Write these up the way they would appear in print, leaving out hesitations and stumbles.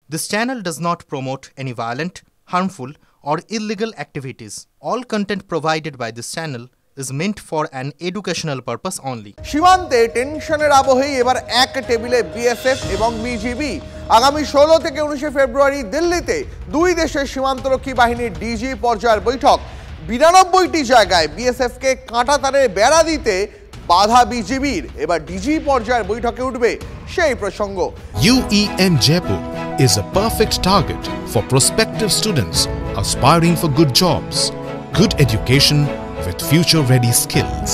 This channel does not promote any violent, harmful, or illegal activities. All content provided by this channel is meant for an educational purpose only. সীমান্তে টেনশনের আবহেই এবার এক টেবিলে BSF এবং BGB. আগামী 16 থেকে 19 ফেব্রুয়ারি দিল্লিতে দুই দেশের সীমান্তরক্ষী বাহিনীর ডিজি পর্যায়ের বৈঠক। 92টি জায়গায় বিএসএফকে কাঁটাতারের বেড়া দিতে বাধা বিজিবির। এবার ডিজি পর্যায়ের বৈঠকে উঠবে সেই প্রসঙ্গ। UEM Jaipur is a perfect target for prospective students aspiring for good jobs, good education with future-ready skills.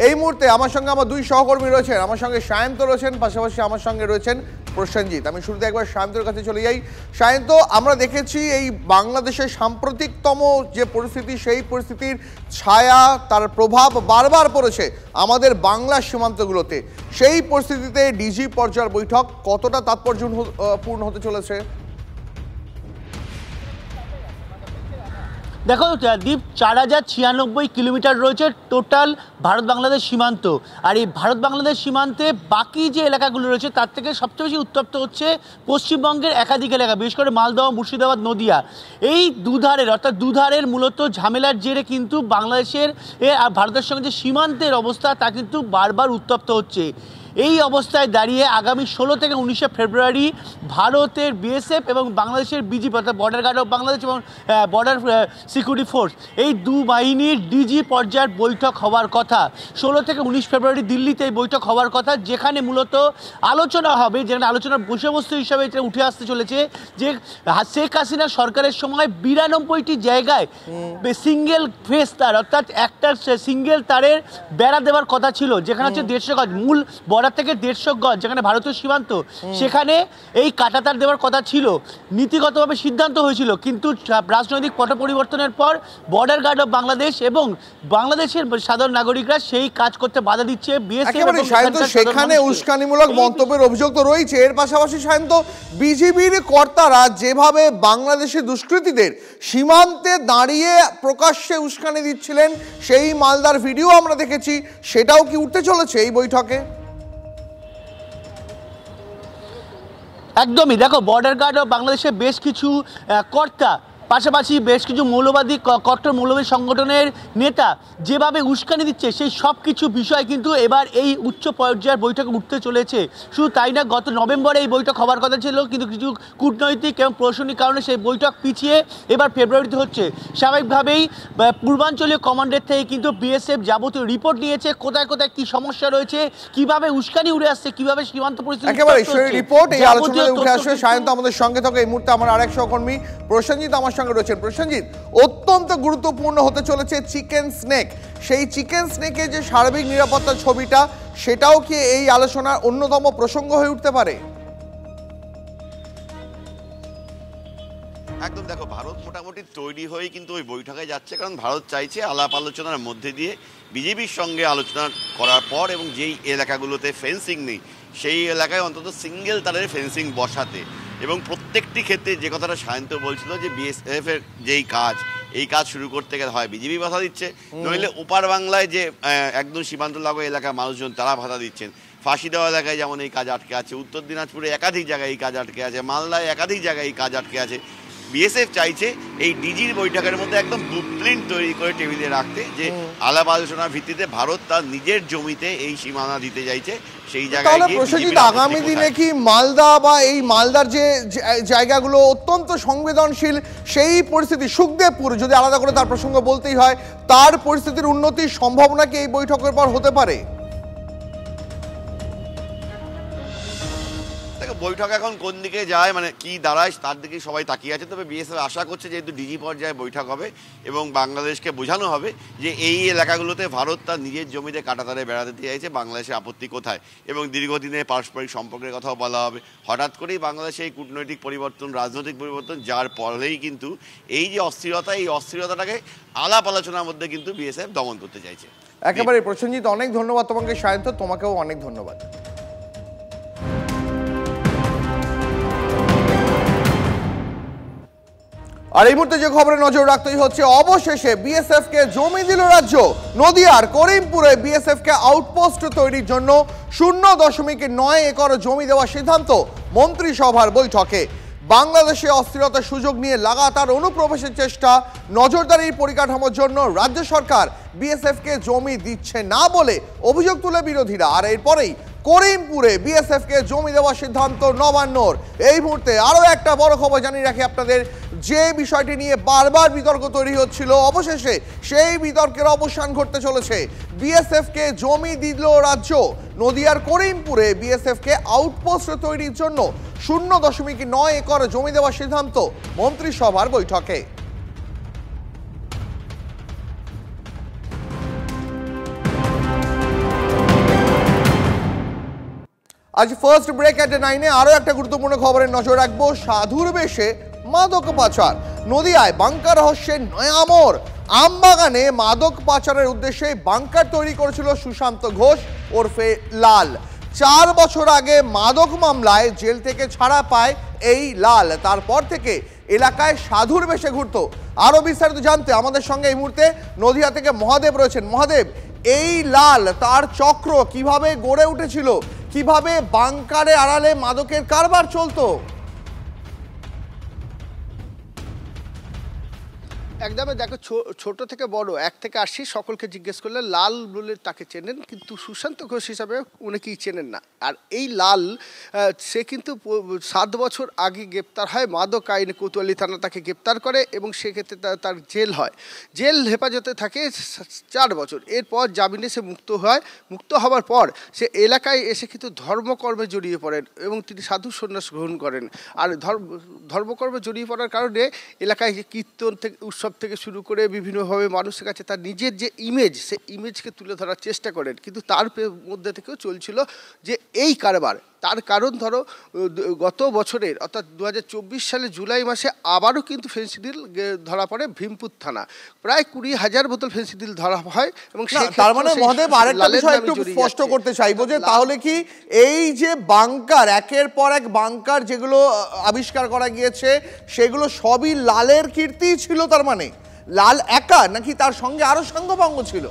এই মুহূর্তে আমার সঙ্গে আমার দুই সহকর্মী রয়েছেন। আমার সঙ্গে সায়ন্ত রয়েছেন, পাশাপাশি আমার সঙ্গে রয়েছেন প্রসেনজিৎ। আমি শুরুতে একবার সায়ন্তর কাছে চলে যাই। সায়ন্ত, আমরা দেখেছি এই বাংলাদেশের সাম্প্রতিকতম যে পরিস্থিতি, সেই পরিস্থিতির ছায়া, তার প্রভাব বারবার পড়েছে আমাদের বাংলা সীমান্তগুলোতে। সেই পরিস্থিতিতে ডিজি পর্যায়ের বৈঠক কতটা তাৎপর্যপূর্ণ হতে চলেছে? দেখো দ্বীপ, 4096 কিলোমিটার রয়েছে টোটাল ভারত বাংলাদেশ সীমান্ত। আর এই ভারত বাংলাদেশ সীমান্তে বাকি যে এলাকাগুলো রয়েছে তার থেকে সবচেয়ে বেশি উত্তপ্ত হচ্ছে পশ্চিমবঙ্গের একাধিক এলাকা, বিশেষ করে মালদহ, মুর্শিদাবাদ, নদিয়া। এই দুধারের অর্থাৎ দুধারের মূলত ঝামেলার জেরে কিন্তু বাংলাদেশের আর ভারতের সঙ্গে যে সীমান্তের অবস্থা তা কিন্তু বারবার উত্তপ্ত হচ্ছে। এই অবস্থায় দাঁড়িয়ে আগামী 16 থেকে 19 ফেব্রুয়ারি ভারতের বিএসএফ এবং বাংলাদেশের বিজিবি অর্থাৎ বর্ডার গার্ড অফ বাংলাদেশ এবং বর্ডার সিকিউরিটি ফোর্স, এই দু বাহিনীর ডিজি পর্যায়ের বৈঠক হওয়ার কথা। 16 থেকে 19 ফেব্রুয়ারি দিল্লিতে এই বৈঠক হওয়ার কথা, যেখানে মূলত আলোচনা হবে, যেখানে আলোচনার বিষয়বস্তু হিসাবে এটা উঠে আসতে চলেছে যে শেখ হাসিনা সরকারের সময় 92টি জায়গায় সিঙ্গেল ফেস তার অর্থাৎ একটা সিঙ্গেল তারের বেড়া দেওয়ার কথা ছিল, যেখানে হচ্ছে 150 গজ মূল বর্ডার থেকে 150 গজ যেখানে ভারতীয় সীমান্ত, সেখানে এই কাঁটাতার দেওয়ার কথা ছিল। নীতিগতভাবে সিদ্ধান্ত হয়েছিল, কিন্তু রাজনৈতিক পট পরিবর্তনের পর বর্ডার গার্ড অফ বাংলাদেশ এবং বাংলাদেশের সাধারণ নাগরিকরা সেই কাজ করতে বাধা দিচ্ছে। সেখানে উস্কানিমূলক মন্তব্যের অভিযোগ তো রয়েছে। এর পাশাপাশি সায়ন্ত, বিজিবির কর্তারা যেভাবে বাংলাদেশি দুষ্কৃতীদের সীমান্তে দাঁড়িয়ে প্রকাশ্যে উস্কানি দিচ্ছিলেন, সেই মালদার ভিডিও আমরা দেখেছি, সেটাও কি উঠতে চলেছে এই বৈঠকে? একদমই। দেখো, বর্ডার গার্ড অফ বাংলাদেশের বেশ কিছু কর্তা, পাশাপাশি বেশ কিছু মৌলবাদী কট্টর মৌলবাদী সংগঠনের নেতা যেভাবে উস্কানি দিচ্ছে, সেই সব কিছু বিষয় কিন্তু এবার এই উচ্চ পর্যায়ের বৈঠকে উঠতে চলেছে। শুধু তাই না, গত নভেম্বরে এই বৈঠক হওয়ার কথা ছিল, কিন্তু কিছু কূটনৈতিক এবং প্রশাসনিক কারণে সেই বৈঠক পিছিয়ে এবার ফেব্রুয়ারিতে হচ্ছে। স্বাভাবিকভাবেই পূর্বাঞ্চলীয় কমান্ডের থেকে কিন্তু বিএসএফ যাবতীয় রিপোর্ট নিয়েছে, কোথায় কোথায় কি সমস্যা রয়েছে, কিভাবে উস্কানি উড়ে আসছে, কিভাবে সীমান্ত পরিস্থিতি একেবারে সেই রিপোর্ট এই আলোচনায় উঠে আসবে। সায়ন্ত আমাদের সঙ্গে থাকে। এই মুহূর্তে আমার আরেক সহকর্মী প্রসেনজিৎ আমার সঙ্গে রয়েছেন। প্রসেনজিৎ, অত্যন্ত গুরুত্বপূর্ণ হতে চলেছে চিকেন স্নেক। সেই চিকেন স্নেকের যে সার্বিক নিরাপত্তা ছবিটা, সেটাও কি এই আলোচনার অন্যতম প্রসঙ্গ হয়ে উঠতে পারে? একদম। দেখো, ভারত মোটামুটি তৈরি হয়ে কিন্তু ওই বৈঠকে যাচ্ছে, কারণ ভারত চাইছে আলাপ আলোচনার মধ্যে দিয়ে বিজেপির সঙ্গে আলোচনা করার পর এবং যেই এলাকাগুলোতে ফেন্সিং নেই সেই এলাকায় অন্তত সিঙ্গেল তারের ফেন্সিং বসাতে। এবং প্রত্যেকটি ক্ষেত্রে যে কথাটা সায়ন্ত বলছিল যে বিএসএফ এর যেই কাজ, এই কাজ শুরু করতে গেলে হয় বিজেপি বাধা দিচ্ছে, নইলে ওপার বাংলায় যে একদম সীমান্ত লাগোয়া এলাকার মানুষজন তারা বাধা দিচ্ছেন। ফাঁসি দেওয়া এলাকায় যেমন এই কাজ আটকে আছে, উত্তর দিনাজপুরে একাধিক জায়গায় এই কাজ আটকে আছে, মালদায় একাধিক জায়গায় এই কাজ আটকে আছে। বিএসএফ চাইছে এই ডিজির বৈঠকের মধ্যে একদম ব্লুপ্রিন্ট তৈরি করে টেবিলে রাখতে, যে আলাপ আলোচনার ভিত্তিতে ভারত তার নিজের জমিতে এই সীমানা দিতে চাইছে। সেই জায়গায় আগামী দিনে কি মালদা বা এই মালদার যে জায়গাগুলো অত্যন্ত সংবেদনশীল, সেই পরিস্থিতি, সুখদেবপুর যদি আলাদা করে তার প্রসঙ্গ বলতেই হয়, তার পরিস্থিতির উন্নতির সম্ভাবনা কি এই বৈঠকের পর হতে পারে? বৈঠক এখন কোন দিকে যায়, মানে কি দাঁড়ায়, তার দিকে সবাই তাকিয়ে আছে। তবে বিএসএফ আশা করছে যেহেতু ডিজি পর্যায়ে বৈঠক হবে এবং বাংলাদেশকে বোঝানো হবে যে এই এলাকাগুলোতে ভারত তার নিজের জমিতে কাঁটাতারে বেড়া দিতে চাইছে, বাংলাদেশের আপত্তি কোথায়, এবং দীর্ঘদিনের পারস্পরিক সম্পর্কের কথাও বলা হবে। হঠাৎ করেই বাংলাদেশে এই কূটনৈতিক পরিবর্তন, রাজনৈতিক পরিবর্তন, যার পরেই কিন্তু এই যে অস্থিরতা, এই অস্থিরতাটাকে আলাপ আলোচনার মধ্যে কিন্তু বিএসএফ দমন করতে চাইছে। একেবারে প্রসেনজিৎ, অনেক ধন্যবাদ তোমাকে। সায়ন্ত, তোমাকেও অনেক ধন্যবাদ। আর এই মুহূর্তে যে খবরে নজর রাখতেই হচ্ছে, অবশেষে বিএসএফ কে জমি দিল রাজ্য। নদিয়ার করিমপুরে বিএসএফ কে আউটপোস্ট তৈরির জন্য 0.9 একর জমি দেওয়ার সিদ্ধান্ত মন্ত্রিসভার বৈঠকে। বাংলাদেশে অস্থিরতার সুযোগ নিয়ে লাগাতার অনুপ্রবেশের চেষ্টা, নজরদারির পরিকাঠামোর জন্য রাজ্য সরকার বিএসএফকে জমি দিচ্ছে না বলে অভিযোগ তুলে বিরোধীরা। আর এরপরেই করিমপুরে বিএসএফকে জমি দেওয়ার সিদ্ধান্ত নবান্নর। এই মুহূর্তে আরও একটা বড় খবর জানিয়ে রাখি আপনাদের, যে বিষয়টি নিয়ে বারবার বিতর্ক তৈরি হচ্ছিল, অবশেষে সেই বিতর্কের অবসান ঘটতে চলেছে। বিএসএফকে জমি দিল রাজ্য। নদিয়ার করিমপুরে বিএসএফকে আউটপোস্ট তৈরির জন্য 0.9 একর জমি দেওয়ার সিদ্ধান্ত মন্ত্রিসভার বৈঠকে। আজ ফার্স্ট ব্রেক এট 9-এ আরও একটা গুরুত্বপূর্ণ খবরের নজর রাখবো। সাধুর বেশে মাদক পাচার, নদিয়ায় বাংকার রহস্যের নয়া মোড়। আমবাগানে মাদক পাচারের উদ্দেশ্যে বাংকার তৈরি করেছিল সুশান্ত ঘোষ ওরফে লাল। 4 বছর আগে মাদক মামলায় জেল থেকে ছাড়া পায় এই লাল। তারপর থেকে এলাকায় সাধুর বেশে ঘুরত। আরও বিস্তারিত জানতে আমাদের সঙ্গে এই মুহূর্তে নদিয়া থেকে মহাদেব রয়েছেন। মহাদেব, এই লাল তার চক্র কিভাবে গড়ে উঠেছিল, কিভাবে বাংকারে আড়ালে মাদকের কারবার চলতো? একদমই দেখো, ছোট থেকে বড়, 1 থেকে 80 সকলকে জিজ্ঞেস করলে লাল বলে তাকে চেনেন, কিন্তু সুশান্ত ঘোষ হিসাবে অনেকেই চেনেন না। আর এই লাল সে কিন্তু 7 বছর আগে গ্রেপ্তার হয়, মাদক আইনে কোতোয়ালি থানা তাকে গ্রেপ্তার করে এবং সেক্ষেত্রে তার জেল হয়। জেল হেফাজতে থাকে 4 বছর। এরপর জামিনে সে মুক্ত হয়। মুক্ত হওয়ার পর সে এলাকায় এসে কিন্তু ধর্মকর্মে জড়িয়ে পড়েন এবং তিনি সাধু সন্ন্যাস গ্রহণ করেন। আর ধর্মকর্মে জড়িয়ে পড়ার কারণে এলাকায় কীর্তন থেকে উৎসব থেকে শুরু করে বিভিন্নভাবে মানুষের কাছে তার নিজের যে ইমেজ, সে ইমেজকে তুলে ধরার চেষ্টা করেন। কিন্তু তার মধ্যে থেকেও চলছিল যে এই কারবার। তার কারণ ধরো, গত বছরের অর্থাৎ 2024 সালে জুলাই মাসে আবারও কিন্তু ফেন্সিডিল ধরা পড়ে ভীমপুর থানা। প্রায় 20,000 বোতল ফেন্সিডিল ধরা হয়। এবং তার মানে মহাদেব, আরেকটা বিষয় একটু স্পষ্ট করতে চাইবো যে তাহলে কি এই যে বাংকার, একের পর এক বাংকার যেগুলো আবিষ্কার করা গিয়েছে, সেগুলো সবই লালের কীর্তি ছিল? তার মানে লাল একা, নাকি তার সঙ্গে আরো সাঙ্গপাঙ্গ ছিল?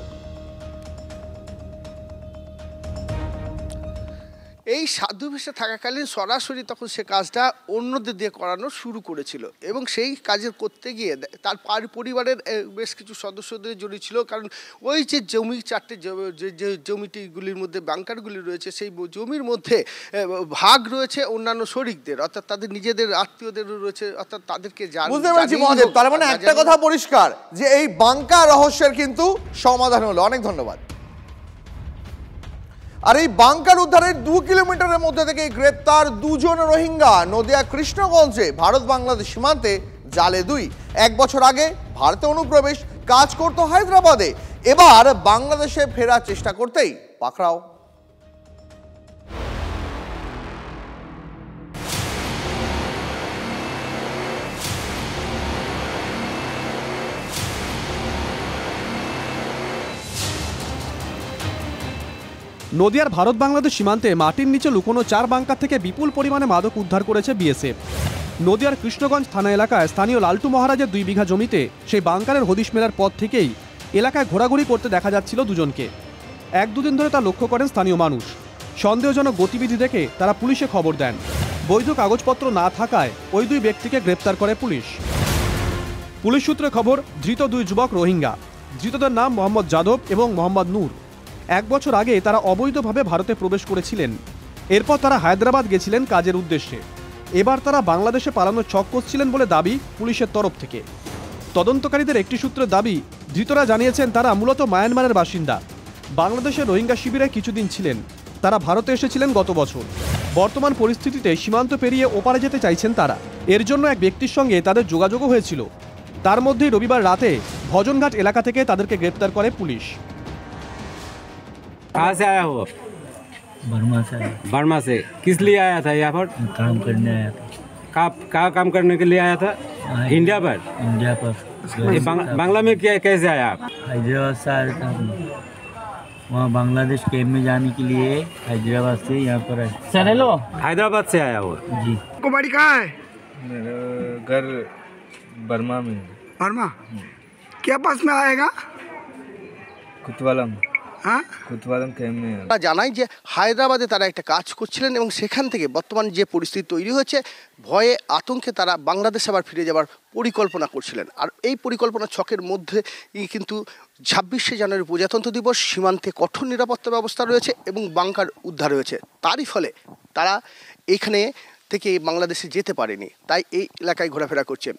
এই সাধু বেশে থাকাকালীন সরাসরি তখন সে কাজটা অন্যদের দিয়ে করানো শুরু করেছিল এবং সেই কাজের করতে গিয়ে তার পরিবারের বেশ কিছু সদস্যদের জড়িত ছিল। কারণ ওই যে জমি, 4টে যে জমিটিগুলির মধ্যে বাংকারগুলি রয়েছে, সেই জমির মধ্যে ভাগ রয়েছে অন্যান্য শরিকদের, অর্থাৎ তাদের নিজেদের আত্মীয়দেরও রয়েছে, অর্থাৎ তাদেরকে বুঝতে পেরেছি মহাদেব। তার মানে একটা কথা পরিষ্কার যে এই বাংকার রহস্যের কিন্তু সমাধান হলো। অনেক ধন্যবাদ। আর এই বাংকার উদ্ধারের 2 কিলোমিটারের মধ্যে থেকে গ্রেপ্তার 2 জন রোহিঙ্গা। নদিয়া কৃষ্ণগঞ্জে ভারত বাংলাদেশ সীমান্তে জালে 2। 1 বছর আগে ভারতে অনুপ্রবেশ, কাজ করতো হায়দ্রাবাদে, এবার বাংলাদেশে ফেরার চেষ্টা করতেই পাকড়াও। নদিয়ার ভারত বাংলাদেশ সীমান্তে মাটির নিচে লুকোনো 4 বাংকার থেকে বিপুল পরিমাণে মাদক উদ্ধার করেছে বিএসএফ। নদিয়ার কৃষ্ণগঞ্জ থানা এলাকায় স্থানীয় লালটু মহারাজের 2 বিঘা জমিতে সেই বাংকারের হদিশ মেলার পর থেকেই এলাকায় ঘোরাঘুরি করতে দেখা যাচ্ছিল দুজনকে। 1-2 দিন ধরে তা লক্ষ্য করেন স্থানীয় মানুষ। সন্দেহজনক গতিবিধি দেখে তারা পুলিশে খবর দেন। বৈধ কাগজপত্র না থাকায় ওই 2 ব্যক্তিকে গ্রেপ্তার করে পুলিশ। পুলিশ সূত্রে খবর, ধৃত 2 যুবক রোহিঙ্গা। ধৃতদের নাম মোহাম্মদ যাদব এবং মোহাম্মদ নূর। 1 বছর আগে তারা অবৈধভাবে ভারতে প্রবেশ করেছিলেন। এরপর তারা হায়দ্রাবাদ গেছিলেন কাজের উদ্দেশ্যে। এবার তারা বাংলাদেশে পালানোর ছক কষছিলেন বলে দাবি পুলিশের তরফ থেকে। তদন্তকারীদের একটি সূত্রের দাবি, ধৃতরা জানিয়েছেন তারা মূলত মায়ানমারের বাসিন্দা। বাংলাদেশের রোহিঙ্গা শিবিরে কিছুদিন ছিলেন। তারা ভারতে এসেছিলেন গত বছর। বর্তমান পরিস্থিতিতে সীমান্ত পেরিয়ে ওপারে যেতে চাইছেন তারা। এর জন্য এক ব্যক্তির সঙ্গে তাদের যোগাযোগও হয়েছিল। তার মধ্যেই রবিবার রাতে ভজনঘাট এলাকা থেকে তাদেরকে গ্রেপ্তার করে পুলিশ। कहाँ से आया हो? बर्मा से। बर्मा से किस लिए आया था यहाँ पर? काम करने आया था। कहाँ काम करने के लिए आया था? इंडिया पर। इंडिया पर। ये बांग्ला में क्या कैसे आया आप? हैदराबाद से आया था, वहाँ बांग्लादेश कैंप में जाने के लिए हैदराबाद से यहाँ पर आया। सर हेलो, हैदराबाद से आया हो जी। कुमारी कहाँ है? मेरा घर बर्मा में। बर्मा क्या पास में आएगा? कुतवाला में। उत्पादन कैम्प में তারা জানায় যে হায়দ্রাবাদে তারা একটা কাজ করছিলেন এবং সেখান থেকে বর্তমান যে পরিস্থিতি তৈরি হয়েছে ভয়ে আতঙ্কে তারা বাংলাদেশে আবার ফিরে যাওয়ার পরিকল্পনা করছিলেন। আর এই পরিকল্পনা ছকের মধ্যে কিন্তু 26শে জানুয়ারি প্রজাতন্ত্র দিবস, সীমান্তে কঠোর নিরাপত্তা ব্যবস্থা রয়েছে এবং বাংকার উদ্ধার হয়েছে। তারই ফলে তারা এখানে থেকে বাংলাদেশে যেতে পারেনি, তাই এই এলাকায় ঘোরাফেরা করছে।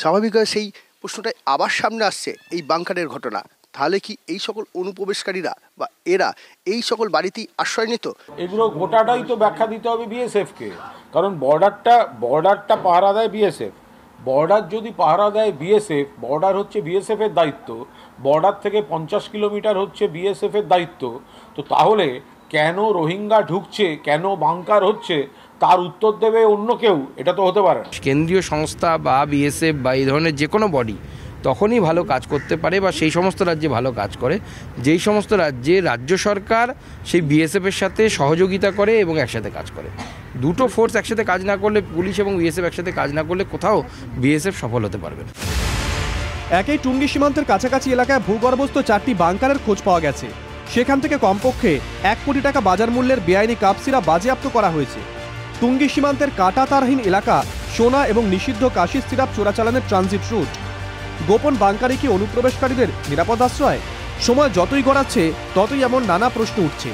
স্বাভাবিকভাবে সেই প্রশ্নটাই আবার সামনে আসছে এই বাংকারের ঘটনা। তাহলে কি এই সকল অনুপ্রবেশকারীরা বা এরা এই সকল বাড়িতেই আশ্রয় নিত? এগুলো গোটাটাই তো ব্যাখ্যা দিতে হবে বিএসএফকে, কারণ বর্ডারটা পাহারা দেয় বিএসএফ। বর্ডার যদি পাহারা দেয় বিএসএফ, বর্ডার হচ্ছে বিএসএফের দায়িত্ব, বর্ডার থেকে 50 কিলোমিটার হচ্ছে বিএসএফের দায়িত্ব। তো তাহলে কেন রোহিঙ্গা ঢুকছে, কেন বাংকার হচ্ছে, তার উত্তর দেবে অন্য কেউ? এটা তো হতে পারে না। কেন্দ্রীয় সংস্থা বা বিএসএফ বা এই ধরনের যে কোনো বডি তখনই ভালো কাজ করতে পারে বা সেই সমস্ত রাজ্যে ভালো কাজ করে যেই সমস্ত রাজ্যে রাজ্য সরকার সেই বিএসএফের সাথে সহযোগিতা করে এবং একসাথে কাজ করে। দুটো ফোর্স একসাথে কাজ না করলে, পুলিশ এবং বিএসএফ একসাথে কাজ না করলে কোথাও বিএসএফ সফল হতে পারবে না। একই টুঙ্গি সীমান্তের কাছাকাছি এলাকায় ভূগর্ভস্থ 4টি বাংকারের খোঁজ পাওয়া গেছে। সেখান থেকে কমপক্ষে 1 কোটি টাকা বাজার মূল্যের বেআইনি কাপ সিরাপ বাজেয়াপ্ত করা হয়েছে। টুঙ্গি সীমান্তের কাঁটাতারহীন এলাকা সোনা এবং নিষিদ্ধ কাশির সিরাপ চোরাচালানের ট্রানজিট রুট। গোপন বাংকারে কি অনুপ্রবেশকারীদের নিরাপদ আশ্রয়? সময় যতই গড়াচ্ছে ততই এমন নানা প্রশ্ন উঠছে।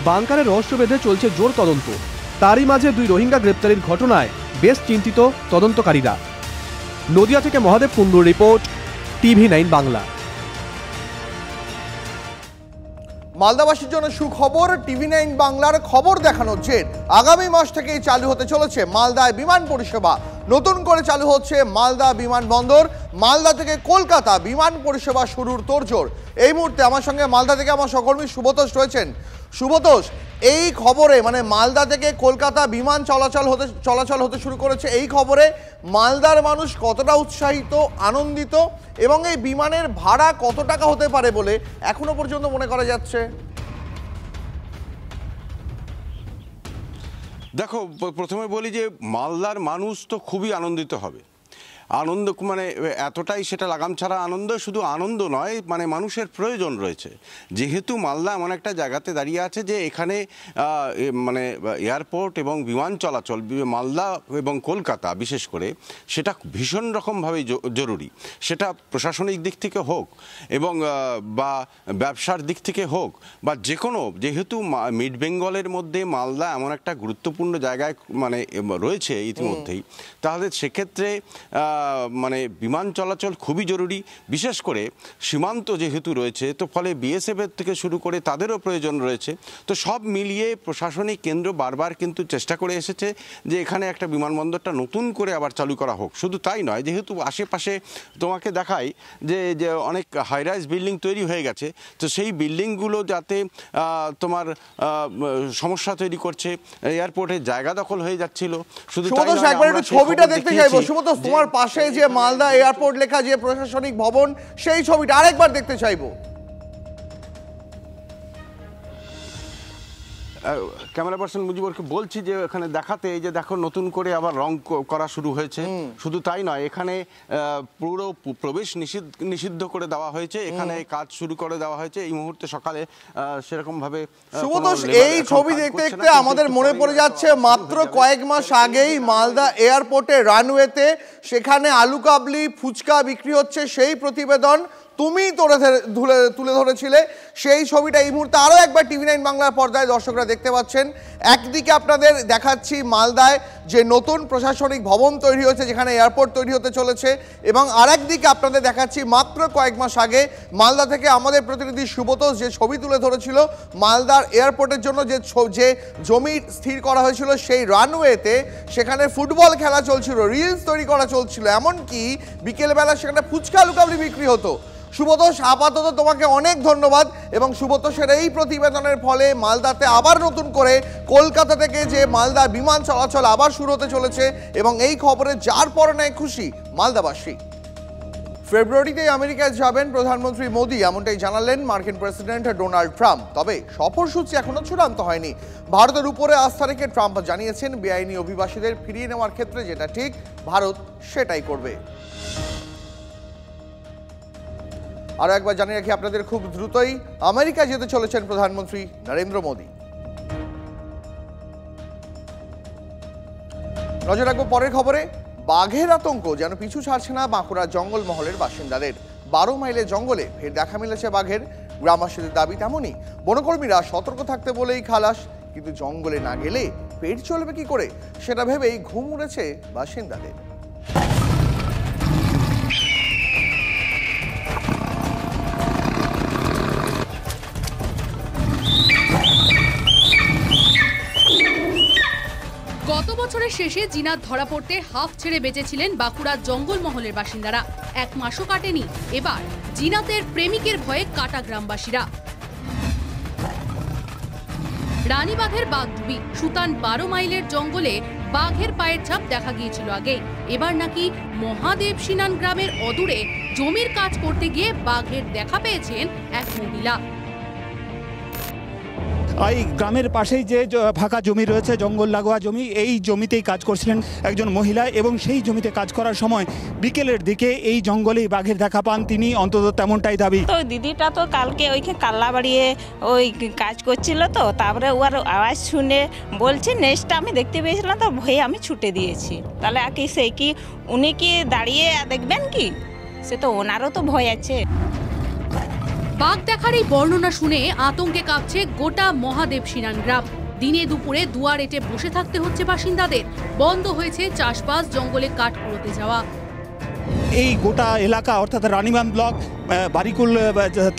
বাংকারের রহস্য বেঁধে চলছে জোর তদন্ত। তারই মাঝে 2 রোহিঙ্গা গ্রেপ্তারির ঘটনায় বেশ চিন্তিত তদন্তকারীরা। নদিয়া থেকে মহাদেব কুণ্ডুর রিপোর্ট, TV9 বাংলা। মালদাবাসীর জন্য সুখবর, TV9 বাংলার খবর দেখানোর জের। আগামী মাস থেকেই চালু হতে চলেছে মালদায় বিমান পরিষেবা। নতুন করে চালু হচ্ছে মালদা বিমানবন্দর। মালদা থেকে কলকাতা বিমান পরিষেবা শুরুর তোড়জোড়। এই মুহূর্তে আমার সঙ্গে মালদা থেকে আমার সহকর্মী সুব্রতোষ রয়েছেন। সুব্রতোষ, এই খবরে মানে মালদা থেকে কলকাতা বিমান চলাচল হতে শুরু করেছে, এই খবরে মালদার মানুষ কতটা উৎসাহিত, আনন্দিত এবং এই বিমানের ভাড়া কত টাকা হতে পারে বলে এখনো পর্যন্ত মনে করা যাচ্ছে? দেখো, প্রথমে বলি যে মালদার মানুষ তো খুবই আনন্দিত হবে। আনন্দ মানে এতটাই সেটা লাগাম ছাড়া আনন্দ, শুধু আনন্দ নয়, মানে মানুষের প্রয়োজন রয়েছে। যেহেতু মালদা এমন একটা জায়গাতে দাঁড়িয়ে আছে যে এখানে মানে এয়ারপোর্ট এবং বিমান চলাচল, মালদা এবং কলকাতা বিশেষ করে, সেটা ভীষণ রকমভাবে জরুরি। সেটা প্রশাসনিক দিক থেকে হোক এবং বা ব্যবসার দিক থেকে হোক বা যে কোনো, যেহেতু মিড বেঙ্গলের মধ্যে মালদা এমন একটা গুরুত্বপূর্ণ জায়গায় মানে রয়েছে ইতিমধ্যেই, তাহলে সেক্ষেত্রে মানে বিমান চলাচল খুবই জরুরি। বিশেষ করে সীমান্ত যেহেতু রয়েছে, তো ফলে বিএসএফের থেকে শুরু করে তাদেরও প্রয়োজন রয়েছে। তো সব মিলিয়ে প্রশাসনিক কেন্দ্র বারবার কিন্তু চেষ্টা করে এসেছে যে এখানে একটা বিমানবন্দরটা নতুন করে আবার চালু করা হোক। শুধু তাই নয়, যেহেতু আশেপাশে তোমাকে দেখাই যে অনেক হাইরাইজ বিল্ডিং তৈরি হয়ে গেছে, তো সেই বিল্ডিংগুলো যাতে তোমার সমস্যা তৈরি করছে, এয়ারপোর্টের জায়গা দখল হয়ে যাচ্ছিল। শুধু ছবিটা দেখতে চাইবো সুব্রত, তোমার পাশে যে মালদা এয়ারপোর্ট লেখা যে প্রশাসনিক ভবন, সেই ছবিটা আরেকবার দেখতে চাইবো। ক্যামেরা পার্সন মুজিবরকে বলছি যে এখানে দেখাতে, এই যে দেখো নতুন করে আবার রং করা শুরু হয়েছে। শুধু তাই নয়, এখানে পুরো প্রবেশ নিষিদ্ধ করে দেওয়া হয়েছে, এখানে কাজ শুরু করে দেওয়া হয়েছে এই মুহূর্তে সকালে সেরকম ভাবে। সুব্রত, এই ছবি দেখতে দেখতে আমাদের মনে পড়ে যাচ্ছে মাত্র কয়েক মাস আগেই মালদা এয়ারপোর্টে রানওয়েতে সেখানে আলু কাবলি ফুচকা বিক্রি হচ্ছে, সেই প্রতিবেদন তুমি তুলে ধরেছিলে। সেই ছবিটা এই মুহূর্তে আরও একবার TV9 বাংলার পর্দায় দর্শকরা দেখতে পাচ্ছেন। একদিকে আপনাদের দেখাচ্ছি মালদায় যে নতুন প্রশাসনিক ভবন তৈরি হয়েছে, যেখানে এয়ারপোর্ট তৈরি হতে চলেছে, এবং আরেকদিকে আপনাদের দেখাচ্ছি মাত্র কয়েক মাস আগে মালদা থেকে আমাদের প্রতিনিধি সুব্রতোষ যে ছবি তুলে ধরেছিল মালদার এয়ারপোর্টের জন্য যে জমি স্থির করা হয়েছিল সেই রানওয়েতে, সেখানে ফুটবল খেলা চলছিল, রিলস তৈরি করা চলছিল, এমনকি বিকেলবেলা সেখানে ফুচকা লুকাবলি বিক্রি হতো। সুব্রতোষ, আপাতত তোমাকে অনেক ধন্যবাদ। এবং সুব্রতোষের এই প্রতিবেদনের ফলে মালদাতে আবার নতুন করে কলকাতা থেকে যে মালদা বিমান চলাচল আবার শুরু হতে চলেছে, এবং এই খবরে যার পরে নেয় খুশি মালদাবাসী। ফেব্রুয়ারিতে আমেরিকায় যাবেন প্রধানমন্ত্রী মোদী, এমনটাই জানালেন মার্কিন প্রেসিডেন্ট ডোনাল্ড ট্রাম্প। তবে সফরসূচি এখনো চূড়ান্ত হয়নি। ভারতের উপরে আস্থা রেখে ট্রাম্প জানিয়েছেন বেআইনি অভিবাসীদের ফিরিয়ে নেওয়ার ক্ষেত্রে যেটা ঠিক ভারত সেটাই করবে। আরও একবার জানিয়ে রাখি আপনাদের, খুব দ্রুতই আমেরিকা যেতে চলেছেন প্রধানমন্ত্রী নরেন্দ্র মোদী। নজর রাখবো পরের খবরে। বাঘের আতঙ্ক যেন পিছু ছাড়ছে না বাঁকুড়ার জঙ্গলমহলের বাসিন্দাদের। 12 মাইলের জঙ্গলে ফের দেখা মিলেছে বাঘের। গ্রামবাসীদের দাবি তেমনই। বনকর্মীরা সতর্ক থাকতে বলেই খালাস, কিন্তু জঙ্গলে না গেলে পেট চলবে কি করে সেটা ভেবেই ঘুম উড়েছে বাসিন্দাদের। গত বছরের শেষে জিনাত ধরা পড়তে হাফ ছেড়ে বেঁচেছিলেন বাঁকুড়ার জঙ্গলমহলের বাসিন্দারা। 1 মাসও কাটেনি, এবার জিনাতের প্রেমিকের ভয়ে কাটা গ্রামবাসীরা। রানীবাঁধের বাঘডুবি, সুতান 12 মাইলের জঙ্গলে বাঘের পায়ের ছাপ দেখা গিয়েছিল আগে। এবার নাকি মহাদেব সিনান গ্রামের অদূরে জমির কাজ করতে গিয়ে বাঘের দেখা পেয়েছেন এক মহিলা। এই গ্রামের পাশেই যে ফাঁকা জমি রয়েছে, জঙ্গল লাগোয়া জমি, এই জমিতেই কাজ করছিলেন একজন মহিলা এবং সেই জমিতে কাজ করার সময় বিকেলের দিকে এই জঙ্গলেই বাঘের দেখা পান তিনি, অন্তত তেমনটাই দাবি। তো দিদিটা তো কালকে ওইখানে কাল্লা বাড়িয়ে ওই কাজ করছিল, তো তারপরে ওর আওয়াজ শুনে বলছে নেক্সটটা আমি দেখতে পেয়েছিলাম, তো ভয়ে আমি ছুটে দিয়েছি। তাহলে আর কি সেই কি উনি কি দাঁড়িয়ে দেখবেন কি? সে তো ওনারও তো ভয় আছে। বাঘ দেখার এই বর্ণনা শুনে আতঙ্কে কাঁপছে গোটা মহাদেব সিনান গ্রাম। দিনে দুপুরে দুয়ার এঁটে বসে থাকতে হচ্ছে বাসিন্দাদের। বন্ধ হয়েছে চাষবাস, জঙ্গলে কাঠ কুড়োতে যাওয়া। এই গোটা এলাকা অর্থাৎ রানীবাঁধ ব্লক, বারিকুল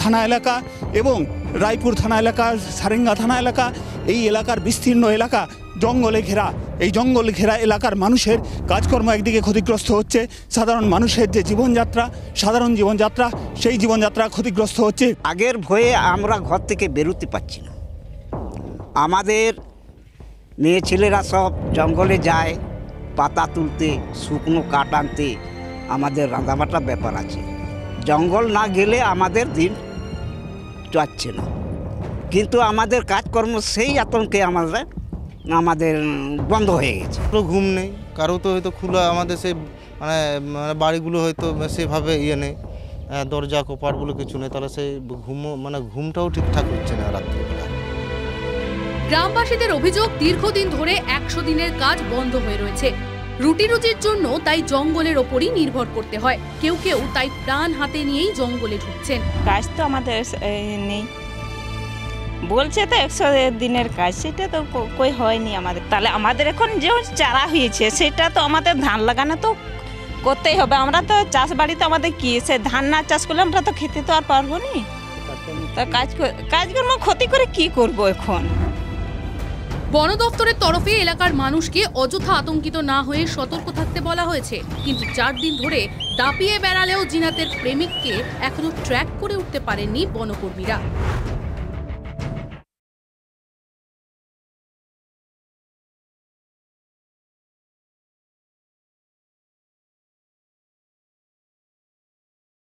থানা এলাকা এবং রায়পুর থানা এলাকা, সারেঙ্গা থানা এলাকা, এই এলাকার বিস্তীর্ণ এলাকা জঙ্গলে ঘেরা। এই জঙ্গল ঘেরা এলাকার মানুষের কাজকর্ম একদিকে ক্ষতিগ্রস্ত হচ্ছে, সাধারণ মানুষের যে জীবনযাত্রা, সাধারণ জীবনযাত্রা, সেই জীবনযাত্রা ক্ষতিগ্রস্ত হচ্ছে। আগের ভয়ে আমরা ঘর থেকে বেরোতে পারছি না। আমাদের মেয়ে ছেলেরা সব জঙ্গলে যায় পাতা তুলতে, শুকনো কাঠ আনতে। আমাদের রাঁধাবাটা ব্যাপার আছে, জঙ্গল না গেলে আমাদের দিন যাচ্ছে না। কিন্তু আমাদের কাজকর্ম সেই আতঙ্কে আমাদের বন্ধ হয়ে গেছে। ঘুম নেই কারো, তো হয়তো খোলা আমাদের সেই মানে বাড়িগুলো হয়তো সেভাবে নেই, দরজা কপাটগুলো কিছু নেই, তাহলে সেই ঘুমটাও ঠিকঠাক হচ্ছে না রাত্রিবেলা। গ্রামবাসীদের অভিযোগ, দীর্ঘদিন ধরে 100 দিনের কাজ বন্ধ হয়ে রয়েছে। রুটি রুজির জন্য তাই জঙ্গলের ওপরই নির্ভর করতে হয়। কেউ কেউ তাই প্রাণ হাতে নিয়েই জঙ্গলে ঢুকছেন। কাজ তো আমাদের নেই, বলছে তো 100 দিনের কাজ, সেটা তো কই হয়নি আমাদের। তাহলে আমাদের এখন যে চারা হয়েছে সেটা তো আমাদের ধান লাগানো তো করতেই হবে। আমরা তো চাষ বাড়িতে আমাদের কি, সে ধান না চাষ করলে আমরা তো খেতে তো আর পারবো না। তো কাজকর্ম ক্ষতি করে কি করব এখন? বন দপ্তরের তরফে এলাকার মানুষকে অযথা আতঙ্কিত না হয়ে সতর্ক থাকতে বলা হয়েছে, কিন্তু 4 দিন ধরে দাপিয়ে বেড়ালেও জিনাতের প্রেমিককে এখনো ট্র্যাক করে উঠতে পারেননি বনকর্মীরা।